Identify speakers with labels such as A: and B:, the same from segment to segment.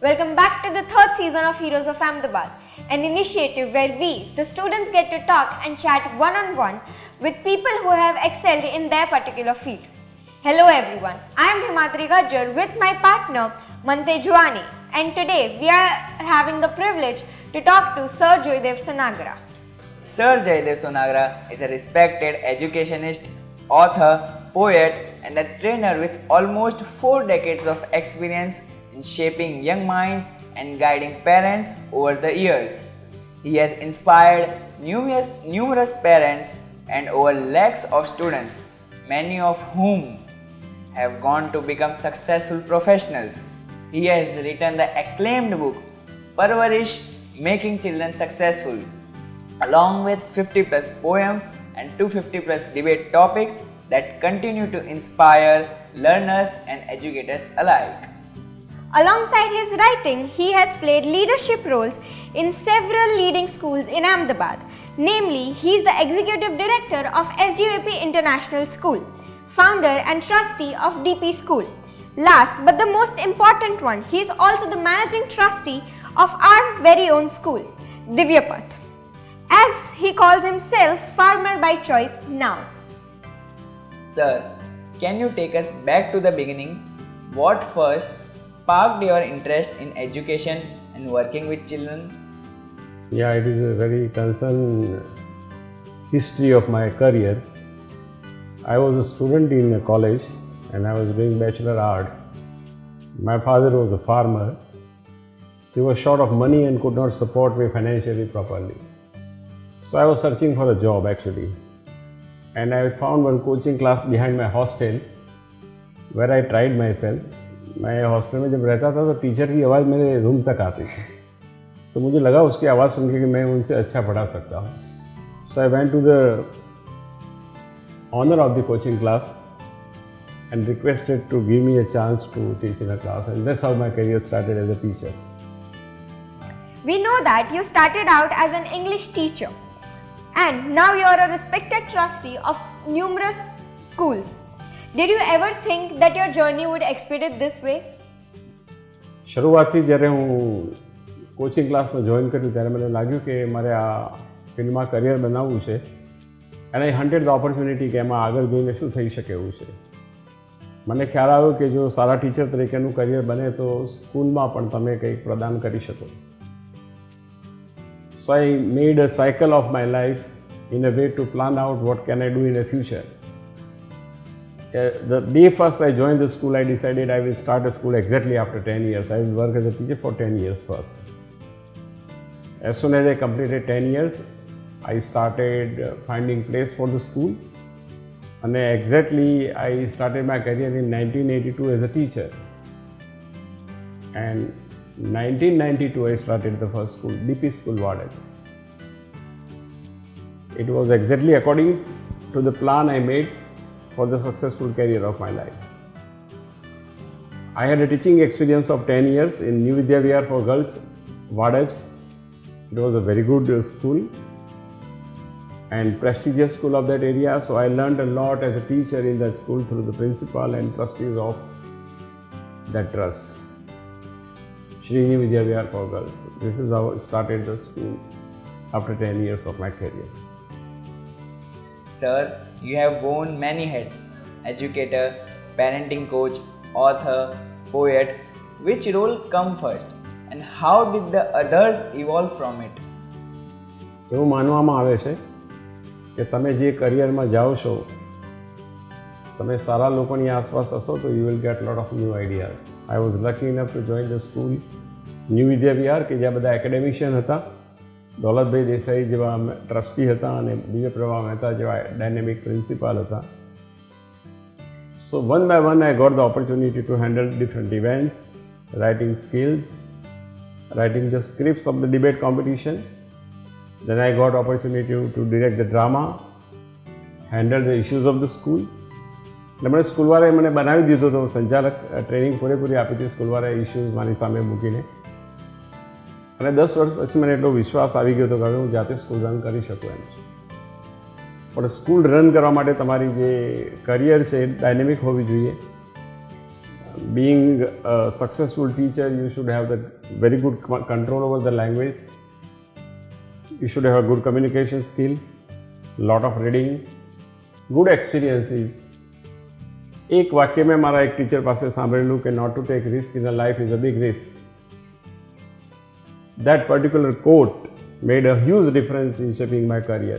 A: Welcome back to the third season of Heroes of Ahmedabad, an initiative where we, the students, get to talk and chat one-on-one with people who have excelled in their particular field. Hello everyone, I am Himadri Gajjar with my partner Mante Juani, and today we are having the privilege to talk to Sir Joydev Sanagra.
B: Sir Joydev Sanagra is a respected educationist, author, poet, and a trainer with almost 4 decades of experience in shaping young minds and guiding parents over the years. He has inspired numerous parents and over lakhs of students, many of whom have gone to become successful professionals. He has written the acclaimed book Parvarish, Making Children Successful, along with 50 plus poems and 250 plus debate topics that continue to inspire learners and educators alike.
A: Alongside his writing, he has played leadership roles in several leading schools in Ahmedabad. Namely, he is the Executive Director of SGVP International School, founder and trustee of DP School. Last but the most important one, he is also the Managing Trustee of our very own school, Divyapath. As he calls himself, farmer by choice now.
B: Sir, can you take us back to the beginning? What first sparked your interest in education and working with children?
C: Yeah, it is a very concerned history of my career. I was a student in a college and I was doing bachelor arts. My father was a farmer. He was short of money and could not support me financially properly. So I was searching for a job actually. And I found one coaching class behind my hostel where I tried myself. मैं hostel में जब रहता था तो teacher की आवाज़ मेरे room तक आती थी, तो मुझे लगा उसकी आवाज़ सुन के कि मैं उनसे अच्छा पढ़ा सकता हूँ. So I went to the owner of the coaching class and requested to give me a chance to teach in a class, and that's how my career started as a teacher.
A: We know that you started out as an English teacher and now you are a respected trustee of numerous schools. Did you ever think that your journey would expedite this way?
C: શરૂઆતથી જ્યારે હું coaching ક્લાસમાં join કર્યું ત્યારે મને લાગ્યું કે મારે આ ફિલ્ડમાં કરિયર બનાવવું છે, અને આઈ હન્ટેડ ધ ઓપોર્ચ્યુનિટી કે એમાં આગળ જઈને શું થઈ શકે એવું છે. મને ખ્યાલ આવ્યો કે જો સારા ટીચર તરીકેનું કરિયર બને તો સ્કૂલમાં પણ તમે કંઈક પ્રદાન કરી શકો. So I made a cycle of my life in a way to plan out what can I do in the future. The day first I joined the school, I decided I will start a school exactly after 10 years. I will work as a teacher for 10 years first. As soon as I completed 10 years, I started finding place for the school. And exactly I started my career in 1982 as a teacher. And 1992 I started the first school, DP School Warden. It was exactly according to the plan I made for the successful career of my life. I had a teaching experience of 10 years in New Vidya Vihar for Girls, Wadaj. It was a very good school and prestigious school of that area. So I learned a lot as a teacher in that school through the principal and trustees of that trust. Shri New Vidya Vihar for Girls. This is how I started the school after 10 years of my career.
B: Sir, you have worn many hats: educator, parenting coach, author, poet. Which role come first and how did the others evolve from it?
C: એવું માનવામાં આવે છે કે તમે જે કરિયરમાં જાઓ છો, તમે સારા લોકોની આસપાસ હશો તો you will get a lot of new ideas. I was lucky enough to join the school New Vidya Vihar કે જ્યાં બધા એકેડેમિશિયન હતા. દોલતભાઈ દેસાઈ જેવા ટ્રસ્ટી હતા અને દિવ્ય પ્રભા મહેતા જેવા ડાયનેમિક પ્રિન્સિપાલ હતા. So one by one I got the opportunity to handle different events, writing skills, writing the scripts of the debate competition. Then I got opportunity to direct the drama, handle the issues of the school. એટલે મને સ્કૂલવાળાએ મને બનાવી દીધો હતો સંચાલક, training પૂરેપૂરી આપી હતી સ્કૂલવાળાએ ઇશ્યુઝ મારી સામે મૂકીને. અને 10 વર્ષ પછી મને એટલો વિશ્વાસ આવી ગયો હતો કે હવે હું જાતે સ્કૂલ રન કરી શકું એમ. પણ સ્કૂલ રન કરવા માટે તમારી જે કરિયર છે એ ડાયનેમિક હોવી જોઈએ. being a successful teacher, you should have the very good control over the language. You should have a good communication skill, lot of reading, good experiences. એક વાક્ય મેં મારા એક ટીચર પાસે સાંભળેલું કે not to take risk in a life is a big risk. That particular quote made a huge difference in shaping my career.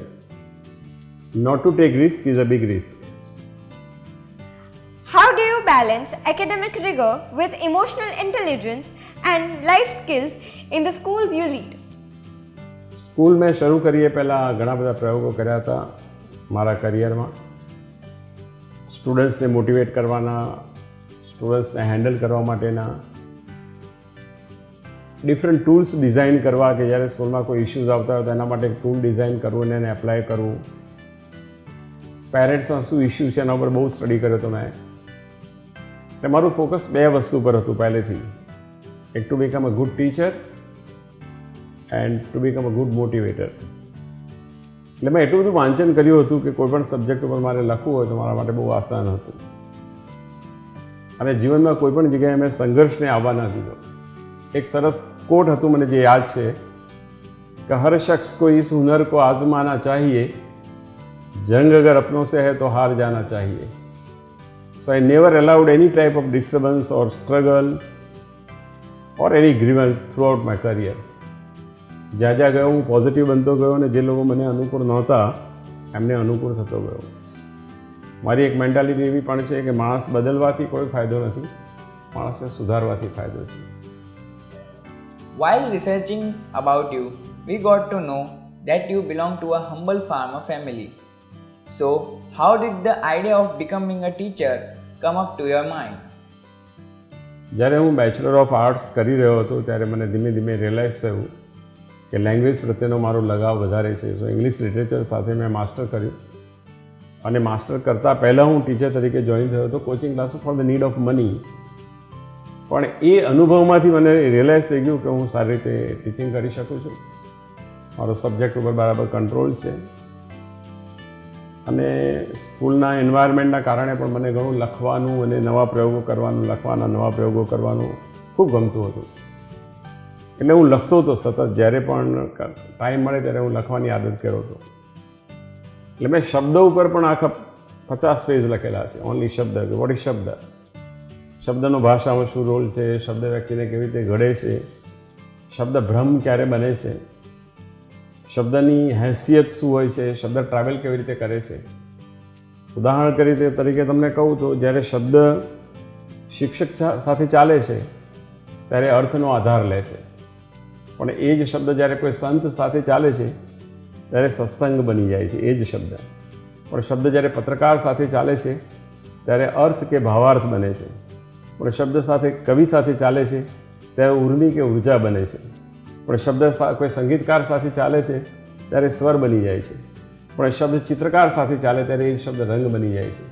C: Not to take risk is a big risk.
A: How do you balance academic rigor with emotional intelligence and life skills in the schools you lead?
C: School મેં શરૂ કરીએ પહેલાં ઘણા બધા પ્રયોગો કર્યા હતા મારા કરિયરમાં. સ્ટુડન્ટ્સને મોટિવેટ કરવાના, સ્ટુડન્ટ્સને હેન્ડલ કરવા માટેના ડિફરન્ટ ટૂલ્સ ડિઝાઇન કરવા કે જ્યારે સ્કૂલમાં કોઈ ઇશ્યુઝ આવતા હોય તો એના માટે એક ટૂલ ડિઝાઇન કરવું અને એને એપ્લાય કરવું. પેરેન્ટ્સમાં શું ઇશ્યુ છે એના ઉપર બહુ સ્ટડી કર્યો હતો મેં. એટલે મારું ફોકસ બે વસ્તુ પર હતું પહેલેથી. એક two become a good teacher and two become a good motivator. એટલે મેં એટલું બધું વાંચન કર્યું હતું કે કોઈ પણ સબ્જેક્ટ ઉપર મારે લખવું હોય તો મારા માટે બહુ આસાન હતું. અને જીવનમાં કોઈ પણ જગ્યાએ મેં સંઘર્ષને આવવા ન દીધો. એક સરસ કોટ હતું મને જે યાદ છે કે હર શખ્સ को इस हुनर को आजमाना चाहिए, जंग अगर अपनों से है तो हार जाना चाहिए. So I never allowed any type of disturbance or struggle or any grievance throughout my career. જ્યાં જ્યાં ગયો હું પોઝિટિવ બનતો ગયો અને જે લોકો મને અનુકૂળ નહોતા એમને અનુકૂળ થતો ગયો. મારી એક મેન્ટાલિટી એવી પણ છે કે માણસ બદલવાથી કોઈ ફાયદો નથી, માણસને સુધારવાથી ફાયદો છે.
B: While researching about you, we got to know that you belong to a humble farmer family. So, how did the idea of becoming a teacher come up to your mind?
C: જ્યારે હું બેચલર ઓફ આર્ટ્સ કરી રહ્યો હતો ત્યારે મને ધીમે ધીમે realise થયું કે લેંગ્વેજ પ્રત્યેનો મારો લગાવ વધારે છે. સો ઇંગ્લિશ લિટરેચર સાથે મેં માસ્ટર કર્યું અને માસ્ટર કરતાં પહેલાં હું ટીચર તરીકે જોઈન થયો હતો coaching class for the need of money. પણ એ અનુભવમાંથી મને રિયલાઇઝ થઈ ગયું કે હું સારી રીતે ટીચિંગ કરી શકું છું, મારો સબ્જેક્ટ ઉપર બરાબર કંટ્રોલ છે. અને સ્કૂલના એન્વાયરમેન્ટના કારણે પણ મને ઘણું લખવાનું અને નવા પ્રયોગો કરવાનું, નવા પ્રયોગો કરવાનું ખૂબ ગમતું હતું. એટલે હું લખતો હતો સતત, જ્યારે પણ ટાઈમ મળે ત્યારે હું લખવાની આદત કર્યો હતો. એટલે મેં શબ્દો ઉપર પણ આખા 50 પેજ લખેલા છે. ઓનલી શબ્દ, વોટ ઇઝ શબ્દ, શબ્દનો ભાષામાં શું રોલ છે, શબ્દ વ્યક્તિને કેવી રીતે ઘડે છે, શબ્દ ભ્રમ ક્યારે બને છે, શબ્દની હેસિયત શું હોય છે, શબ્દ ટ્રાવેલ કેવી રીતે કરે છે. ઉદાહરણ તરીકે તમને કહું તો જ્યારે શબ્દ શિક્ષક સાથે ચાલે છે ત્યારે અર્થનો આધાર લે છે, પણ એ જ શબ્દ જ્યારે કોઈ સંત સાથે ચાલે છે ત્યારે સત્સંગ બની જાય છે એ જ શબ્દ. પણ શબ્દ જ્યારે પત્રકાર સાથે ચાલે છે ત્યારે અર્થ કે ભાવાર્થ બને છે. પણ શબ્દ સાથે કવિ સાથે ચાલે છે ત્યારે ઉર્મિ કે ઉર્જા બને છે. પણ શબ્દ કોઈ સંગીતકાર સાથે ચાલે છે ત્યારે સ્વર બની જાય છે. પણ શબ્દ ચિત્રકાર સાથે ચાલે ત્યારે એ શબ્દ રંગ બની જાય છે.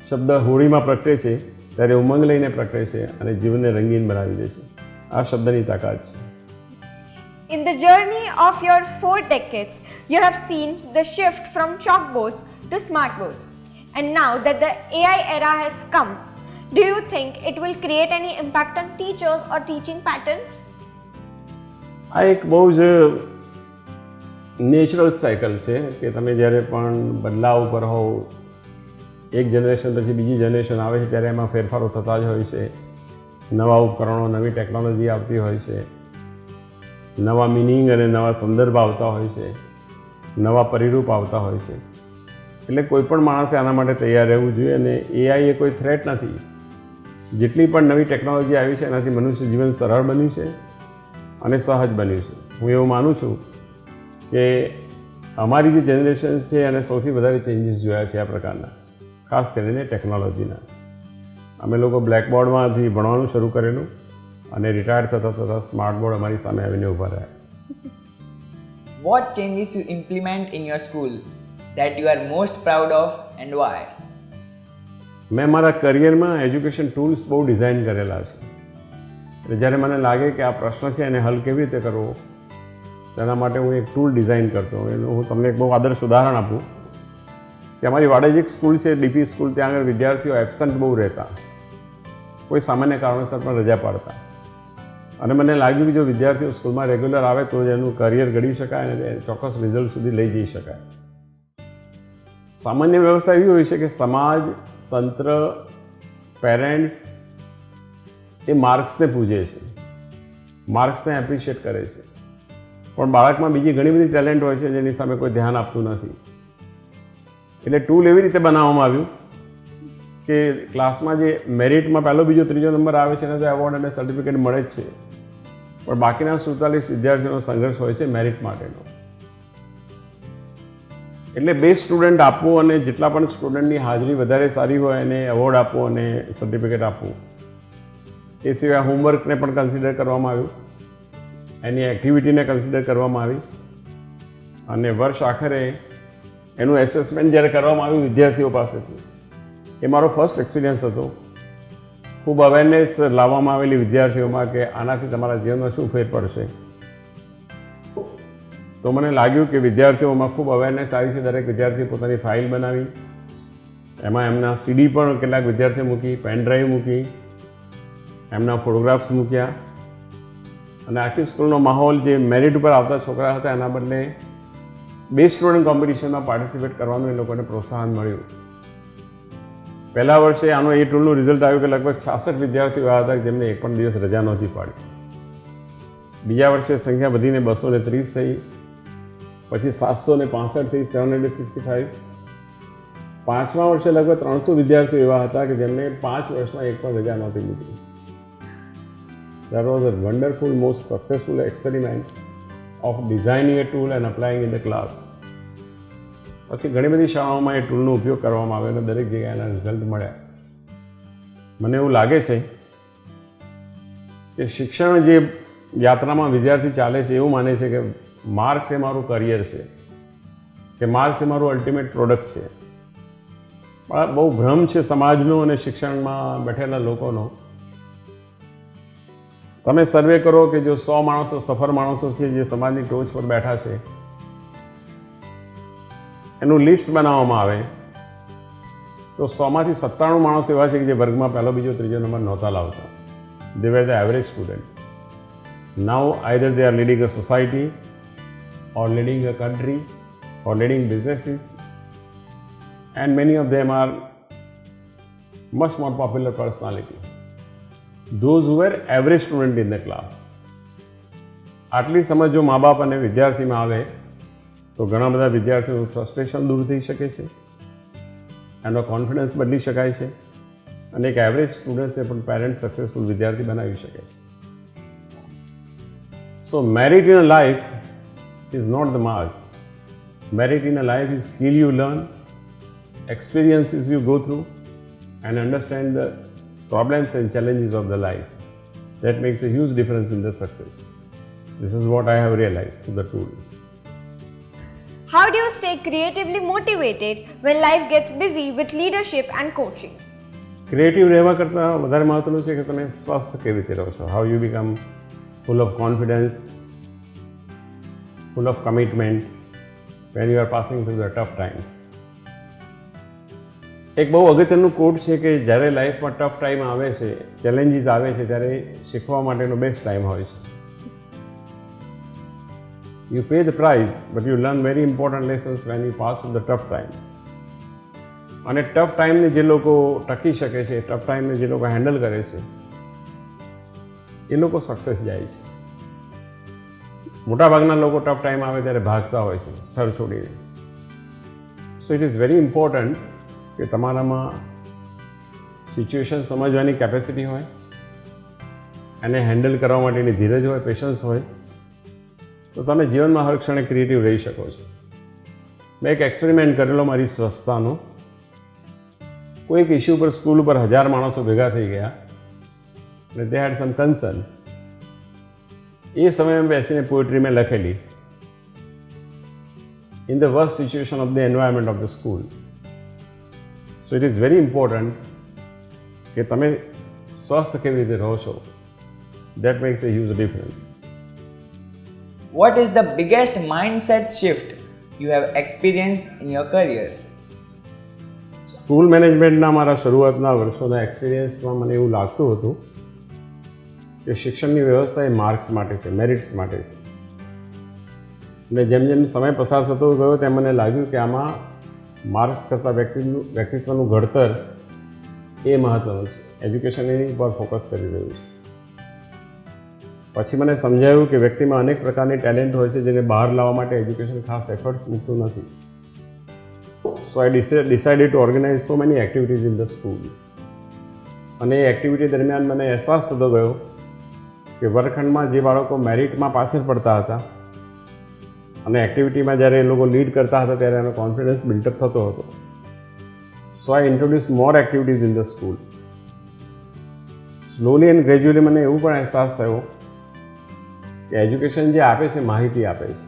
C: શબ્દ હોળીમાં પ્રગટે છે ત્યારે ઉમંગ લઈને પ્રગટે છે અને જીવનને રંગીન બનાવી દે છે. આ શબ્દની તાકાત છે.
A: In the journey of your 4 decades, you have seen the shift from chalkboards to smartboards. And now that the AI era has come, do you think it will create any impact on teachers or teaching pattern?
C: આ એક બહુ જ natural cycle છે કે તમે જ્યારે પણ બદલાવ ઉપર હોવ, એક જનરેશન પછી બીજી જનરેશન આવે છે ત્યારે એમાં ફેરફારો થતા જ હોય છે. નવા ઉપકરણો, નવી ટેકનોલોજી આવતી હોય છે, નવા મિનિંગ અને નવા સંદર્ભ આવતા હોય છે, નવા પરિરૂપ આવતા હોય છે. એટલે કોઈ પણ માણસે આના માટે તૈયાર રહેવું જોઈએ. અને એઆઈ એ કોઈ થ્રેટ નથી. જેટલી પણ નવી ટેકનોલોજી આવી છે એનાથી મનુષ્ય જીવન સરળ બન્યું છે અને સહજ બન્યું છે. હું એવું માનું છું કે અમારી જે જનરેશન છે એને સૌથી વધારે ચેન્જીસ જોયા છે આ પ્રકારના, ખાસ કરીને ટેકનોલોજીના. અમે લોકો બ્લેકબોર્ડમાંથી ભણવાનું શરૂ કરેલું અને રિટાયર થતાં સ્માર્ટ બોર્ડ અમારી સામે આવીને ઊભા રહ્યા.
B: What changes you implement in your school that you are most proud of and why?
C: મેં મારા કરિયરમાં એજ્યુકેશન ટૂલ્સ બહુ ડિઝાઇન કરેલા છે. એટલે જ્યારે મને લાગે કે આ પ્રશ્ન છે એને હલ કેવી રીતે કરવો, તેના માટે હું એક ટૂલ ડિઝાઇન કરતો. એનું હું તમને એક બહુ આદર્શ ઉદાહરણ આપું કે અમારી વાડેજ એક સ્કૂલ છે, ડીપી સ્કૂલ, ત્યાં આગળ વિદ્યાર્થીઓ એબસન્ટ બહુ રહેતા. કોઈ સામાન્ય કારણોસર પણ રજા પાડતા. અને મને લાગ્યું કે જો વિદ્યાર્થીઓ સ્કૂલમાં રેગ્યુલર આવે તો જ એનું કરિયર ઘડી શકાય અને ચોક્કસ રિઝલ્ટ સુધી લઈ જઈ શકાય. સામાન્ય વ્યવસ્થા એવી હોય છે કે સમાજ, તંત્ર, પેરેન્ટ્સ એ માર્ક્સને પૂજે છે, માર્ક્સને એપ્રિશિએટ કરે છે, પણ બાળકમાં બીજી ઘણી બધી ટેલેન્ટ હોય છે જેની સામે કોઈ ધ્યાન આપતું નથી. એટલે ટૂલ એવી રીતે બનાવવામાં આવ્યું કે ક્લાસમાં જે મેરિટમાં પહેલો, બીજો, ત્રીજો નંબર આવે છે એને તો એવોર્ડ અને સર્ટિફિકેટ મળે જ છે, પણ બાકીના 47 વિદ્યાર્થીઓનો સંઘર્ષ હોય છે મેરિટ માટેનો. એટલે બેસ્ટ સ્ટુડન્ટ આપવું અને જેટલા પણ સ્ટુડન્ટની હાજરી વધારે સારી હોય એને એવોર્ડ આપવો અને સર્ટિફિકેટ આપવું. એ સિવાય હોમવર્કને પણ કન્સિડર કરવામાં આવ્યું, એની એક્ટિવિટીને કન્સિડર કરવામાં આવી અને વર્ષ આખરે એનું એસેસમેન્ટ જ્યારે કરવામાં આવ્યું વિદ્યાર્થીઓ પાસેથી, એ મારો ફર્સ્ટ એક્સપિરિયન્સ હતો. ખૂબ અવેરનેસ લાવવામાં આવેલી વિદ્યાર્થીઓમાં કે આનાથી તમારા જીવનમાં શું ફેર પડશે. તો મને લાગ્યું કે વિદ્યાર્થીઓમાં ખૂબ અવેરનેસ આવી છે. દરેક વિદ્યાર્થીએ પોતાની ફાઇલ બનાવી, એમાં એમના સીડી પણ કેટલાક વિદ્યાર્થીઓ મૂકી, પેન ડ્રાઈવ મૂકી, એમના ફોટોગ્રાફ્સ મૂક્યા અને આખી સ્કૂલનો માહોલ જે મેરિટ ઉપર આવતા છોકરા હતા એના બદલે બેસ્ટ સ્ટુડન્ટ કોમ્પિટિશનમાં પાર્ટિસિપેટ કરવાનું એ લોકોને પ્રોત્સાહન મળ્યું. પહેલા વર્ષે આનો એ ટૂલનું રિઝલ્ટ આવ્યું કે લગભગ 66 વિદ્યાર્થીઓ એવા હતા જેમને એક પણ દિવસ રજા નહોતી પાડી. બીજા વર્ષે સંખ્યા વધીને 230 થઈ, પછી 765 થઈ, 765. પાંચમા વર્ષે લગભગ 300 વિદ્યાર્થીઓ એવા હતા કે જેમને 5 વર્ષમાં એક પણ રજા નહોતી લીધી. That was a wonderful, most successful experiment of designing a tool and applying in the class. પછી ઘણી બધી શાળાઓમાં એ ટૂલનો ઉપયોગ કરવામાં આવ્યો અને દરેક જગ્યાએ એના રિઝલ્ટ મળ્યા. મને એવું લાગે છે કે શિક્ષણ જે યાત્રામાં વિદ્યાર્થી ચાલે છે એવું માને છે કે માર્ક્સ એ મારું કરિયર છે, કે માર્ક્સ એ મારું અલ્ટિમેટ પ્રોડક્ટ છે. પણ બહુ ભ્રમ છે સમાજનો અને શિક્ષણમાં બેઠેલા લોકોનો. તમે સર્વે કરો કે જો 100 માણસો સફળ માણસો છે જે સમાજની ટોચ પર બેઠા છે એનું લિસ્ટ બનાવવામાં આવે તો 100માંથી 97 માણસો એવા છે કે જે વર્ગમાં પહેલો, બીજો, ત્રીજો નંબર નહોતા લાવતા. They were the average student. Now either they are leading a society or leading a country or leading businesses, and many of them are much more popular personality. Those who were average student in the class. આટલી સમજ જો મા બાપ અને વિદ્યાર્થીમાં આવે તો ઘણા બધા વિદ્યાર્થીઓનું ફ્રસ્ટ્રેશન દૂર થઈ શકે છે, એનો કોન્ફિડન્સ બદલી શકાય છે અને એક એવરેજ સ્ટુડન્ટ્સને પણ પેરેન્ટ સક્સેસફુલ વિદ્યાર્થી બનાવી શકે છે. So merit in a life is not the marks. Merit in a life is skill you learn, experiences you go through, and understand the problems and challenges of the life. That makes a huge difference in the success. This is what I have realized through the tool.
A: How do you stay creatively motivated when life gets busy with leadership and coaching?
C: Creative રહેવા કરતાં વધારે મહત્વનું છે કે તમે સ્વસ્થ કેવી રીતે રહો છો. How you become full of confidence, full of commitment when you are passing through the tough time. એક બહુ અગત્યનું કોટ છે કે જ્યારે લાઈફમાં ટફ ટાઈમ આવે છે, ચેલેન્જીસ આવે છે, ત્યારે શીખવા માટેનો બેસ્ટ ટાઈમ હોય છે. You pay the price, but you learn very important lessons when you pass through the tough time. અને ટફ ટાઈમને જે લોકો ટકી શકે છે, ટફ ટાઈમને જે લોકો હેન્ડલ કરે છે, એ લોકો સક્સેસ જાય છે. મોટાભાગના લોકો ટફ ટાઈમ આવે ત્યારે ભાગતા હોય છે સ્થળ છોડીને. So it is very important કે તમારામાં સિચ્યુએશન સમજવાની કેપેસિટી હોય, એને હેન્ડલ કરવા માટેની ધીરજ હોય, પેશન્સ હોય, તો તમે જીવનમાં હર ક્ષણે ક્રિએટિવ રહી શકો છો. મેં એક એક્સપેરિમેન્ટ કરેલો મારી સ્વસ્થતાનો. કોઈક ઇસ્યુ પર સ્કૂલ ઉપર 1000 માણસો ભેગા થઈ ગયા અને દે હેડ સમ કન્સર્ન. એ સમયે બેસીને પોએટ્રી મેં લખેલી in the worst situation of the environment of the school. So it is very important કે તમે સ્વસ્થ કેવી રીતે રહો છો. That max a huge difference.
B: What is the biggest mindset shift you have experienced in your career?
C: School મેનેજમેન્ટના મારા શરૂઆતના વર્ષોના એક્સપિરિયન્સમાં મને એવું લાગતું હતું કે શિક્ષણની વ્યવસ્થા એ માર્ક્સ માટે છે, મેરિટ્સ માટે છે. અને જેમ જેમ સમય પસાર થતો ગયો તેમ મને લાગ્યું કે આમાં માર્ક્સ કરતાં વ્યક્તિત્વનું ઘડતર એ મહત્ત્વનું છે. એજ્યુકેશન એની પર ફોકસ કરી રહ્યું છે. પછી મને સમજાયું કે વ્યક્તિમાં અનેક પ્રકારની ટેલેન્ટ હોય છે જેને બહાર લાવવા માટે એજ્યુકેશન ખાસ એફર્ટ્સ મૂકતું નથી. So I decided to organise so many activities in the school. અને એ એક્ટિવિટી દરમિયાન મને અહેસાસ થતો ગયો કે વર્ગખંડમાં જે બાળકો મેરિટમાં પાછળ પડતા હતા અને એક્ટિવિટીમાં જ્યારે એ લોકો લીડ કરતા હતા ત્યારે એનો કોન્ફિડન્સ બિલ્ટઅપ થતો હતો. So I introduce more activities in the school. Slowly and gradually મને એવું પણ અહેસાસ થયો કે એજ્યુકેશન જે આપે છે માહિતી આપે છે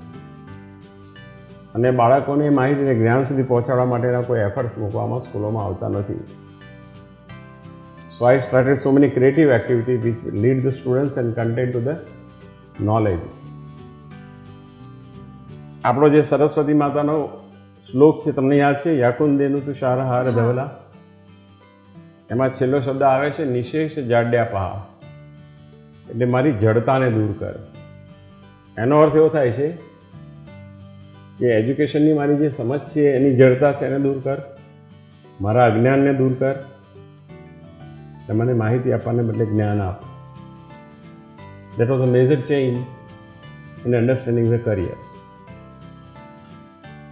C: અને બાળકોને એ માહિતીને જ્ઞાન સુધી પહોંચાડવા માટેના કોઈ એફર્ટ્સ મૂકવામાં સ્કૂલોમાં આવતા નથી. So I started so many creative activity which lead the students and content to the knowledge. આપણો જે સરસ્વતી માતાનો શ્લોક છે તમને યાદ છે? યાકુંદેનું તુષારહાર ધવલા. એમાં છેલ્લો શબ્દ આવે છે નિશેષ જાડ્યા પહા, એટલે મારી જડતાને દૂર કર. એનો અર્થ એવો થાય છે કે એજ્યુકેશનની મારી જે સમજ છે એની જડતા છે એને દૂર કર, મારા અજ્ઞાનને દૂર કર, મને માહિતી આપવાને બદલે જ્ઞાન આપ. That was a major change in understanding the career.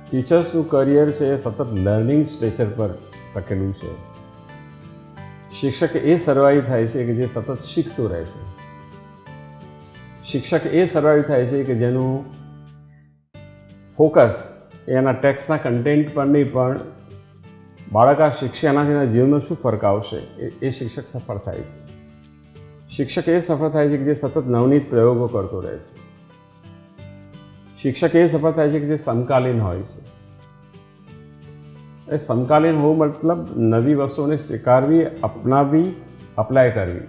C: ટીચર્સનું કરિયર છે એ સતત લર્નિંગ સ્ટેચર પર ટકેલું છે. શિક્ષક એ સર્વાઈવ થાય છે કે જે સતત શીખતું રહે છે. શિક્ષક એ સર્વાઈવ થાય છે કે જેનું ફોકસ એના ટેક્સ્ટના કન્ટેન્ટ પર નહીં પણ બાળક આ શિક્ષે એનાથી એના જીવનમાં શું ફરક આવશે એ શિક્ષક સફળ થાય છે. શિક્ષક એ સફળ થાય છે કે જે સતત નવનીત પ્રયોગો કરતો રહે છે. શિક્ષક એ સફળ થાય છે કે જે સમકાલીન હોય છે. એ સમકાલીન હોવું મતલબ નવી વસ્તુઓને સ્વીકારવી, અપનાવવી, અપ્લાય કરવી.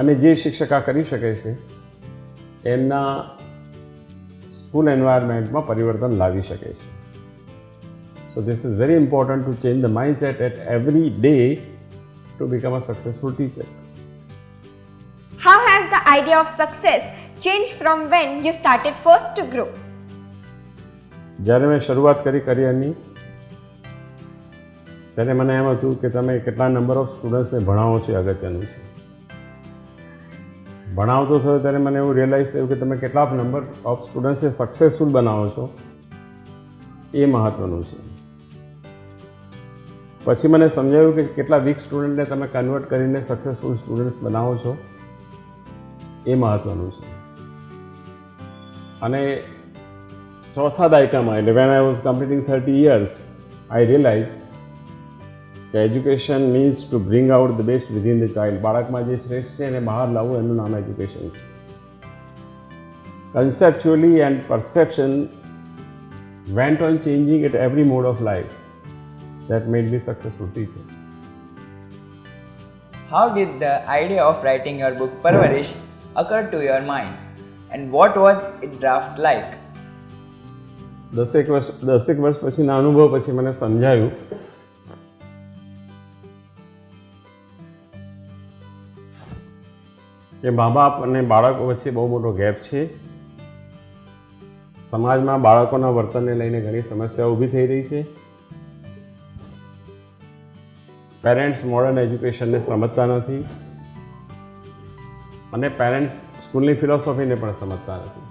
C: અને જે શિક્ષક આ કરી શકે છે એમના સ્કૂલ એન્વાયરમેન્ટમાં પરિવર્તન લાવી શકે છે. So this is very important to change the mindset at every day to become a successful teacher.
A: How has the idea of success changed from when you started first to grow?
C: જ્યારે મેં શરૂઆત કરી કરિયરની ત્યારે મને એમ હતું કે તમે કેટલા નંબર ઓફ સ્ટુડન્ટ્સને ભણાવો છો અગત્યનું છે. ભણાવતો થયો ત્યારે મને એવું રિયલાઇઝ થયું કે તમે કેટલા નંબર ઓફ સ્ટુડન્ટ્સને સક્સેસફુલ બનાવો છો એ મહત્ત્વનું છે. પછી મને સમજાયું કે કેટલા વીક સ્ટુડન્ટને તમે કન્વર્ટ કરીને સક્સેસફુલ સ્ટુડન્ટ્સ બનાવો છો એ મહત્ત્વનું છે. અને ચોથા દાયકામાં એટલે when I was completing 30 years I realise કે education means to bring out the best within the child. બાળકમાં જે શ્રેષ્ઠ છે એને બહાર લાવવું એનું નામ એજ્યુકેશન છે. Conceptually and perception went on changing at every mode of life. That made me successful teacher.
B: How did the idea of writing your book Parvarish occur to your mind, and what was its draft like?
C: દસેક વર્ષ પછીના અનુભવ પછી મને સમજાયું કે મા બાપ અને બાળકો વચ્ચે બહુ મોટો ગેપ છે. સમાજમાં બાળકોના વર્તનને લઈને ઘણી સમસ્યાઓ ઊભી થઈ રહી છે. પેરેન્ટ્સ મોડર્ન એજ્યુકેશનને સમજતા નથી અને પેરેન્ટ્સ સ્કૂલની ફિલોસોફીને પણ સમજતા નથી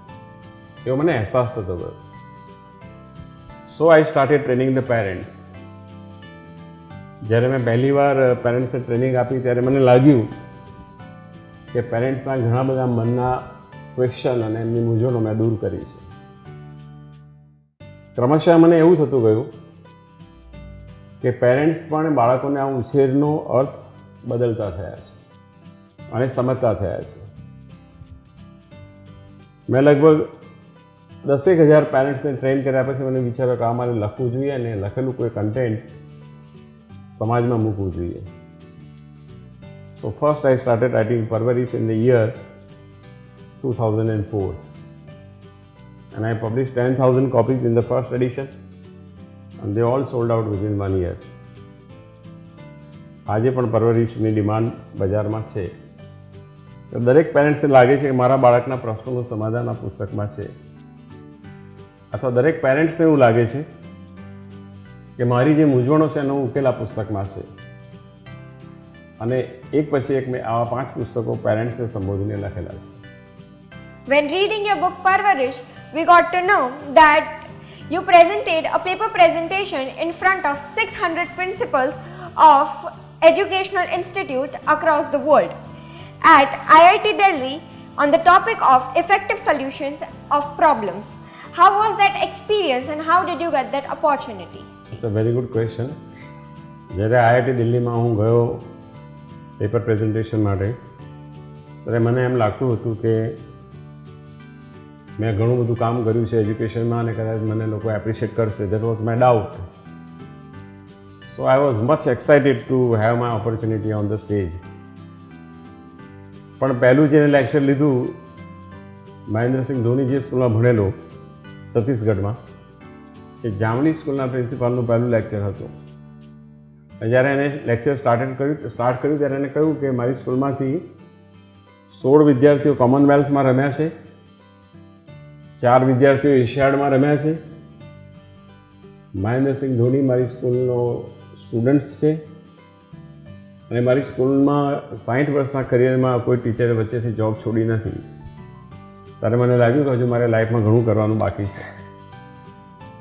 C: એવો મને અહેસાસ થતો ગયો. So I started training the parents. જ્યારે મેં પહેલી વાર પેરેન્ટ્સને ટ્રેનિંગ આપી ત્યારે મને લાગ્યું કે પેરેન્ટ્સના ઘણા બધા મનના ક્વેશ્ચન અને એમની મૂંઝવણો મેં દૂર કરી છે. ક્રમશઃ મને એવું થતું ગયું કે પેરેન્ટ્સ પણ બાળકોને આ ઉછેરનો અર્થ બદલતા થયા છે અને સમજતા થયા છે. મેં લગભગ 10,000 પેરેન્ટ્સને ટ્રેન કર્યા પછી મને વિચાર્યો કે આ મારે લખવું જોઈએ અને લખેલું કોઈ કન્ટેન્ટ સમાજમાં મૂકવું જોઈએ. So first I started writing Parvarish in the year 2004 and I published 10,000 copies in the first edition and they all sold out within 1 year. આજે પણ પરવરિશની ડિમાન્ડ બજારમાં છે. તો દરેક પેરેન્ટ્સને લાગે છે કે મારા બાળકના પ્રશ્નોનું સમાધાન આ પુસ્તકમાં છે, અથવા દરેક પેરેન્ટ્સને એવું લાગે છે કે મારી જે મૂંઝવણો છે એનો ઉકેલ આ પુસ્તકમાં છે. અને એક પછી એક મેં આવા 5 પુસ્તકો પેરેન્ટ્સને સંબોધીને લખેલા છે.
A: When reading your book Parvarish, we got to know that you presented a paper presentation in front of 600 principals of educational institute across the world at IIT Delhi on the topic of effective solutions of problems. How was that experience and how did you get that opportunity?
C: It's a very good question. જ્યારે IIT દિલ્હીમાં હું ગયો paper presentation માટે, ત્યારે મને એમ લાગતું હતું કે મેં ઘણું બધું કામ કર્યું છે એજ્યુકેશનમાં અને કદાચ મને લોકો એપ્રિશિએટ કરશે. That was my doubt. So I was much excited to have my opportunity on the stage. પણ પહેલું જે લેક્ચર લીધું, મહેન્દ્રસિંહ ધોની જે સ્કૂલમાં ભણેલો છત્તીસગઢમાં, એ જામની સ્કૂલના પ્રિન્સિપાલનું પહેલું લેક્ચર હતું. જ્યારે એને લેક્ચર સ્ટાર્ટ કર્યું ત્યારે એને કહ્યું કે મારી સ્કૂલમાંથી 16 વિદ્યાર્થીઓ કોમનવેલ્થમાં રમ્યા છે, 4 વિદ્યાર્થીઓ એશિયાડમાં રમ્યા છે. મહેન્દ્રસિંહ ધોની મારી સ્કૂલનો સ્ટુડન્ટ્સ છે અને મારી સ્કૂલમાં 60 વર્ષના કરિયરમાં કોઈ ટીચરે વચ્ચેથી જોબ છોડી નથી. ત્યારે મને લાગ્યું કે હજુ મારે લાઈફમાં ઘણું કરવાનું બાકી છે.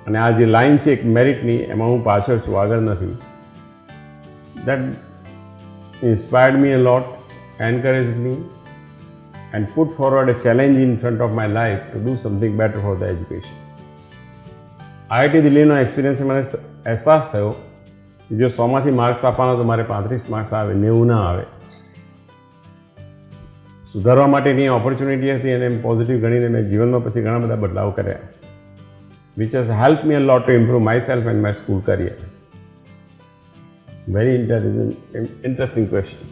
C: અને આ જે લાઈન છે એક મેરિટની, એમાં હું પાછળ છું, આગળ નથી. That inspired me a lot, encouraged me, and put forward a challenge in front of my life to do something better for the education. IIT દિલ્હીનો એક્સપિરિયન્સથી મને અહેસાસ થયો કે જો 100માંથી માર્ક્સ આપવાના તો મારે 35 માર્ક્સ આવે, 90 ના આવે. સુધારવા માટેની ઓપોર્ચ્યુનિટી હતી અને પોઝિટિવ ગણીને મેં જીવનમાં પછી ઘણા બધા બદલાવ કર્યા, which has helped me a lot to improve myself and my school career. Very interesting question.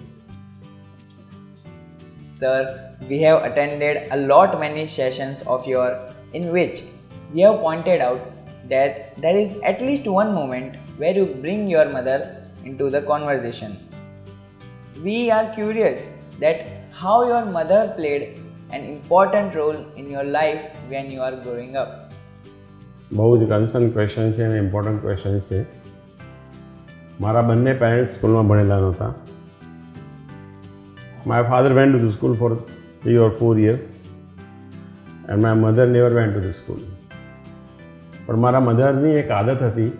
B: Sir, we have attended a lot many sessions of your in which we have pointed out that there is at least one moment where you bring your mother into the conversation. We are curious that how your mother played an important role in your life when you are growing up.
C: બહુ જ concern question છે અને important question છે. મારા બંને parents સ્કૂલમાં ભણેલા નહોતા. My father went to the school four 3 or 4 years and my mother never went to the school. પણ મારા મધરની એક આદત હતી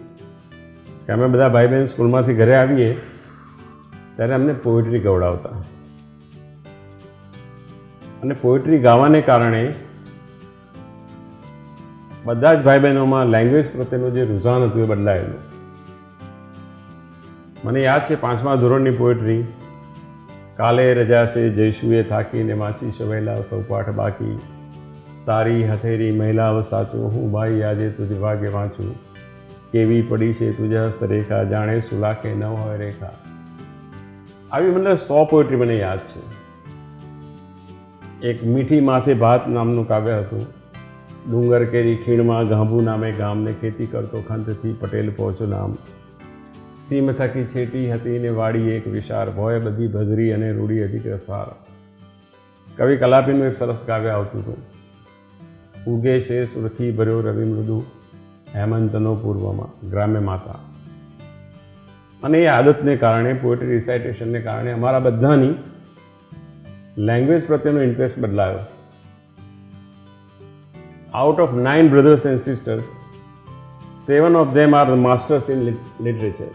C: કે અમે બધા ભાઈ બહેન સ્કૂલમાંથી ઘરે આવીએ ત્યારે અમને પોએટ્રી ગવડાવતા. અને પોએટ્રી ગાવાને કારણે બધા જ ભાઈ બહેનોમાં લેંગ્વેજ પ્રત્યેનું જે રુઝાન હતું એ બદલાયેલું. મને યાદ છે 5મા ધોરણની પોએટ્રી, કાલે રજા છે જઈશુએ થાકીને વાંચી સવેલા સૌ પાઠ બાકી, તારી હથેરી મહિલાવ સાચું હું ભાઈ આજે તુજ ભાગ્ય વાંચું, કેવી પડી છે તુજ હસ્તરેખા જાણે સુલાખે ન હોય રેખા. આવી મને 100 પોએટ્રી મને યાદ છે. એક મીઠી માથે ભાત નામનું કાવ્ય હતું. ડુંગર કેરી ખીણમાં ગાંભુ નામે ગામને ખેતી કરતો ખંતથી પટેલ પહોંચો નામ, સીમ થકી છેટી હતી ને વાડી એક વિશાળ, ભોય બધી ભદરી અને રૂડી અધિક રસાર. કવિ કલાપીનું એક સરસ કાવ્ય આવતું હતું. ઉગે છે સુરથી ભર્યો રવિ મૃદુ, હેમંતનો પૂર્વમાં ગ્રામ્ય માતા. અને એ આદતને કારણે, પોએટ્રી રિસાઇટેશનને કારણે અમારા બધાની લેંગ્વેજ પ્રત્યેનો ઇન્ટરેસ્ટ બદલાયો. Out of 9 brothers and sisters, 7 of them are the masters in literature.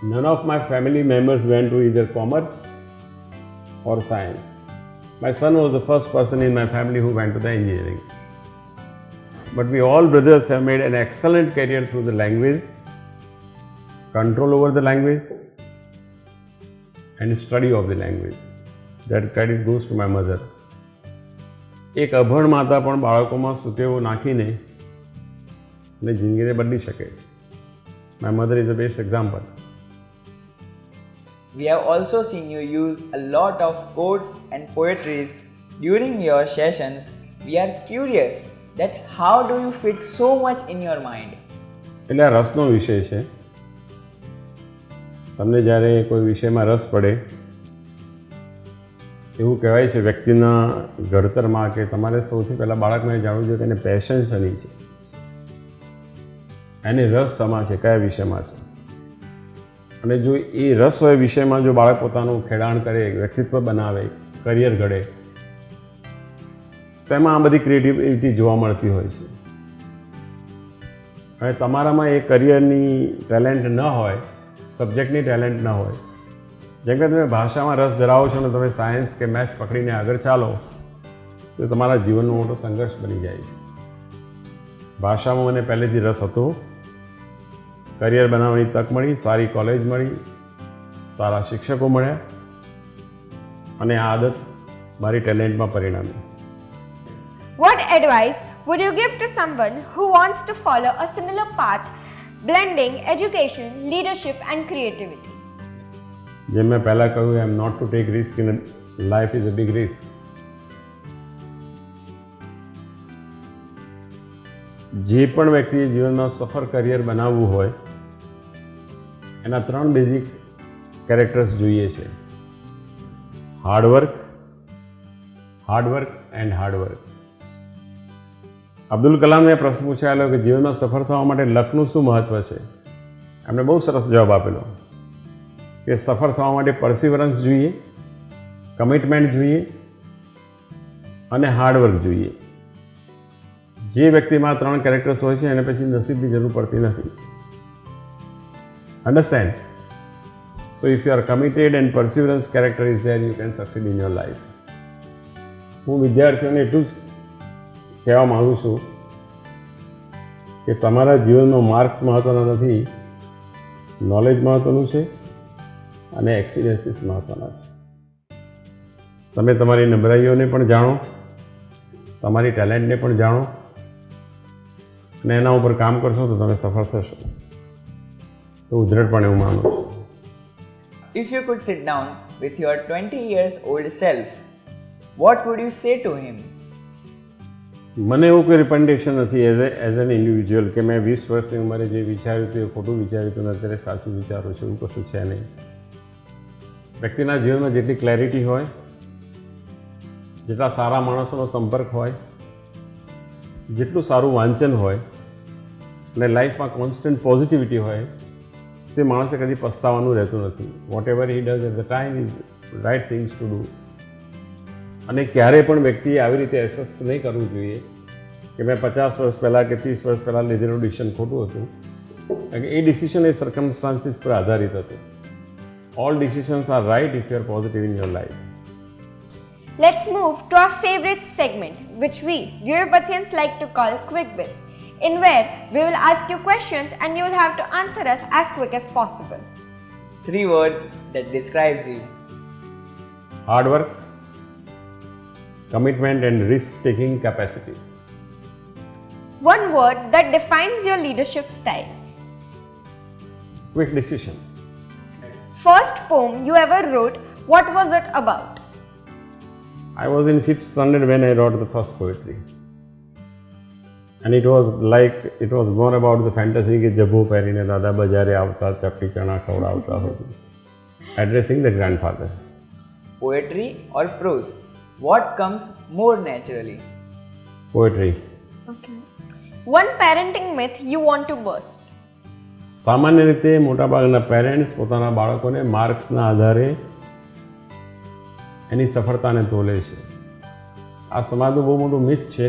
C: None of my family members went to either commerce or science. My son was the first person in my family who went to the engineering. But we all brothers have made an excellent career through the language, control over the language, and study of the language. That credit goes to my mother. એક અભણ માતા પણ બાળકોમાં સુતેવો નાખીને જિંદગીને બદલી શકે. My mother is the best example.
B: We have also seen you use a lot of quotes and poetries during your sessions. We are curious that how do you fit so much in your mind?
C: એટલે આ રસનો વિષય છે. તમને જ્યારે કોઈ વિષયમાં રસ પડે, એવું કહેવાય છે વ્યક્તિના ઘડતરમાં કે તમારે સૌથી પહેલાં બાળકને જાણવું જોઈએ કે એને પેશન શેની છે, એને રસ શેમાં છે, કયા વિષયમાં છે. અને જો એ રસ હોય વિષયમાં જો બાળક પોતાનું ખેડાણ કરે, વ્યક્તિત્વ બનાવે, કરિયર ઘડે, તો એમાં આ બધી ક્રિએટિવિટી જોવા મળતી હોય છે. અને તમારામાં એ કરિયરની ટેલેન્ટ ન હોય, સબ્જેક્ટની ટેલેન્ટ ન હોય, જેમ કે તમે ભાષામાં રસ ધરાવો છો અને તમે સાયન્સ કે મેથ્સ પકડીને આગળ ચાલો, તો તમારા જીવનનો મોટો સંઘર્ષ બની જાય છે. ભાષામાં મને પહેલેથી રસ હતો, કરિયર બનાવવાની તક મળી, સારી કોલેજ મળી, સારા શિક્ષકો મળ્યા અને આ આદત મારી ટેલેન્ટમાં પરિણમી.
A: What advice would you give to someone who wants to follow a similar path, blending education, leadership and creativity?
C: જેમ મેં પહેલાં કહ્યું, I am not to take risk in life is a big risk. જે પણ વ્યક્તિએ જીવનમાં સફળ career બનાવવું હોય, એના 3 બેઝિક કેરેક્ટર્સ જોઈએ છે: હાર્ડવર્ક એન્ડ હાર્ડવર્ક. અબ્દુલ કલામને પ્રશ્ન પૂછાયેલો કે જીવનમાં સફળ થવા માટે લકનું શું મહત્ત્વ છે? એમણે બહુ સરસ જવાબ આપેલો કે સફળ થવા માટે પરસિવરન્સ જોઈએ, કમિટમેન્ટ જોઈએ અને હાર્ડવર્ક જોઈએ. જે વ્યક્તિમાં 3 કેરેક્ટર્સ હોય છે એને પછી નસીબની જરૂર પડતી નથી. Understand? So if you are committed and perseverance character is there, you can succeed in your life. હું વિદ્યાર્થીઓને એટલું જ કહેવા માગું છું કે તમારા જીવનમાં માર્ક્સ મહત્ત્વના નથી, નોલેજ મહત્ત્વનું છે અને એક્સપિરિયન્સીસ મહત્ત્વના છે. તમે તમારી નબળાઈઓને પણ જાણો, તમારી ટેલેન્ટને પણ જાણો અને એના ઉપર કામ કરશો તો તમે સફળ થશો. તો હું દૃઢપણે હું માનું છું.
B: If you could sit down with your 20 years old self, what would you say to him?
C: મને એવું કોઈ રિકમેન્ડેશન નથી એઝ એન ઇન્ડિવિજ્યુઅલ કે મેં 20 વર્ષની ઉંમરે જે વિચાર્યું હતું એ ખોટું વિચાર્યું હતું અને અત્યારે સાચું વિચારું છું, એવું કશું છે નહીં. વ્યક્તિના જીવનમાં જેટલી ક્લેરિટી હોય, જેટલા સારા માણસોનો સંપર્ક હોય, જેટલું સારું વાંચન હોય અને લાઈફમાં કોન્સ્ટન્ટ પોઝિટિવિટી હોય, તે માણસે કદી પસ્તાવાનું રહેતું નથી. Whatever he does at the time is right things to do. અને ક્યારેય પણ વ્યક્તિએ આવી રીતે એસેસ નહીં કરવું જોઈએ કે મેં 50 વર્ષ પહેલાં કે 30 વર્ષ પહેલાં લીધેલું ડિસિઝન ખોટું હતું. કારણ કે એ ડિસિઝન એ સર્કમસ્ટાન્સીસ પર આધારિત હતું. All decisions are right if you are positive in your life.
A: Let's move to our favorite segment, which we Dewapathians like to call Quick Bits, in where we will ask you questions and you will have to answer us as quick as possible.
B: 3 words that describes you.
C: Hard work, commitment and risk-taking capacity.
A: 1 word that defines your leadership style.
C: Quick decision.
A: First poem you ever wrote, what was it about?
C: I was in 5th standard when I wrote the first poetry. And it was more about the fantasy કે જભો પહેરીને દાદા બજારે આવતા, ચપટી ચણા ખવડાવતા હતું. Addressing the grandfather.
B: Poetry or prose? What comes more naturally?
C: Poetry.
A: Okay. 1 parenting myth you want to burst.
C: સામાન્ય રીતે મોટાભાગના પેરેન્ટ્સ પોતાના બાળકોને માર્ક્સના આધારે એની સફળતાને તોલે છે. આ સમાજનું બહુ મોટું મિથ છે.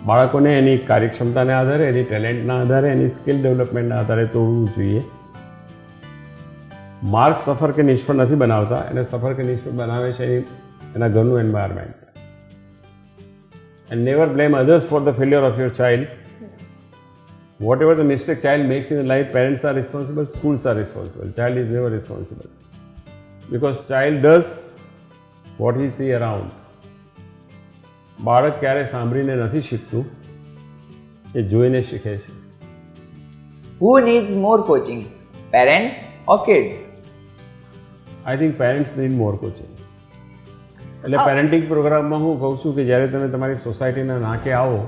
C: બાળકોને એની કાર્યક્ષમતાને આધારે, એની ટેલેન્ટના આધારે, એની સ્કિલ ડેવલપમેન્ટના આધારે તોડવું જોઈએ. માર્ક્સ સફળ કે નિષ્ફળ નથી બનાવતા, એને સફળ કે નિષ્ફળ બનાવે છે એના ઘરનું environment. And never blame others for the failure of your child. Whatever the mistake child makes in life, parents are responsible, schools are responsible. Child is never responsible. Because child does what he see around. બાળક ક્યારે સાંભળીને નથી શીખતું, એ જોઈને શીખે છે.
B: Who needs more coaching? Parents or kids?
C: I think parents need more coaching. એટલે parenting પ્રોગ્રામમાં હું કહું છું કે જ્યારે તમે તમારી સોસાયટીના નાકે આવો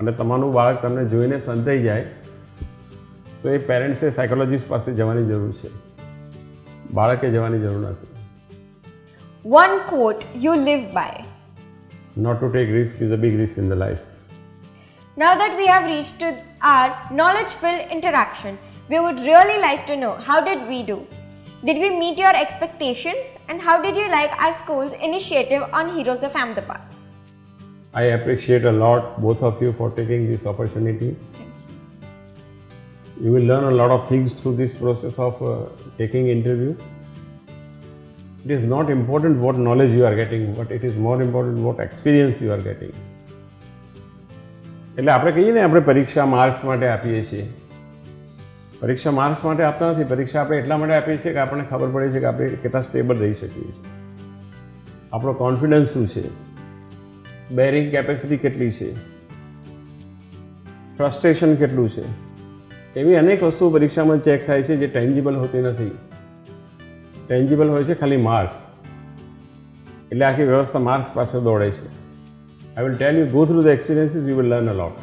C: અને તમારું બાળક તમને જોઈને સંતાઈ જાય તો એ પેરેન્ટ્સે સાયકોલોજીસ્ટ પાસે જવાની જરૂર છે, બાળકે જવાની જરૂર નથી.
A: One quote you live by.
C: Not to take risk is a big risk in the life.
A: Now that we have reached to our knowledge-filled interaction, we would really like to know, how did we do? Did we meet your expectations, and how did you like our school's initiative on Heroes of Ahmedabad?
C: I appreciate a lot both of you for taking this opportunity. You will learn a lot of things through this process of taking interview. It is not important what knowledge you are getting, but it is more important what experience you are getting. એટલે આપણે કહીએ ને આપણે પરીક્ષા marks માટે આપીએ છીએ, પરીક્ષા માર્ક્સ માટે આપતા નથી, પરીક્ષા આપણે એટલા માટે આપીએ છીએ કે આપણને ખબર પડે છે કે આપણે કેટલા સ્ટેબલ રહી શકીએ છીએ, આપણો કોન્ફિડન્સ શું છે, બેરિંગ કેપેસિટી કેટલી છે, ફ્રસ્ટ્રેશન કેટલું છે, એવી અનેક વસ્તુઓ પરીક્ષામાં ચેક થાય છે જે ટેન્જિબલ હોતી નથી. ટેન્જિબલ હોય છે ખાલી માર્ક્સ, એટલે આખી વ્યવસ્થા માર્ક્સ પાછળ દોડે છે. I will tell you, go through the experiences, you will learn a lot.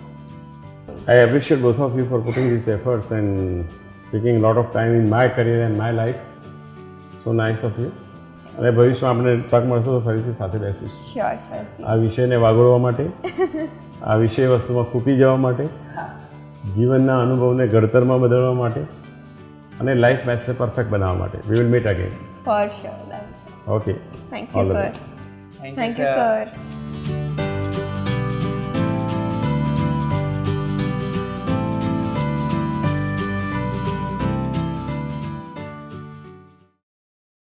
C: I appreciate both of you for putting these efforts and taking a lot of time in my career and my life. So nice of you. અને ભવિષ્યમાં આપણે તક મળશે તો ફરીથી સાથે બેસીશું.
A: Sure, sir.
C: આ વિષયને વાગોળવા માટે, આ વિષય વસ્તુમાં ખૂટી જવા માટે, જીવનના અનુભવને ઘડતરમાં બદલવા માટે અને લાઈફ મેથ્સને પરફેક્ટ બનાવવા માટે. We will meet again.
A: For sure. That's
C: Okay.
A: Thank
C: All
A: you,
C: the
A: sir.
C: best.
A: Thank you, sir.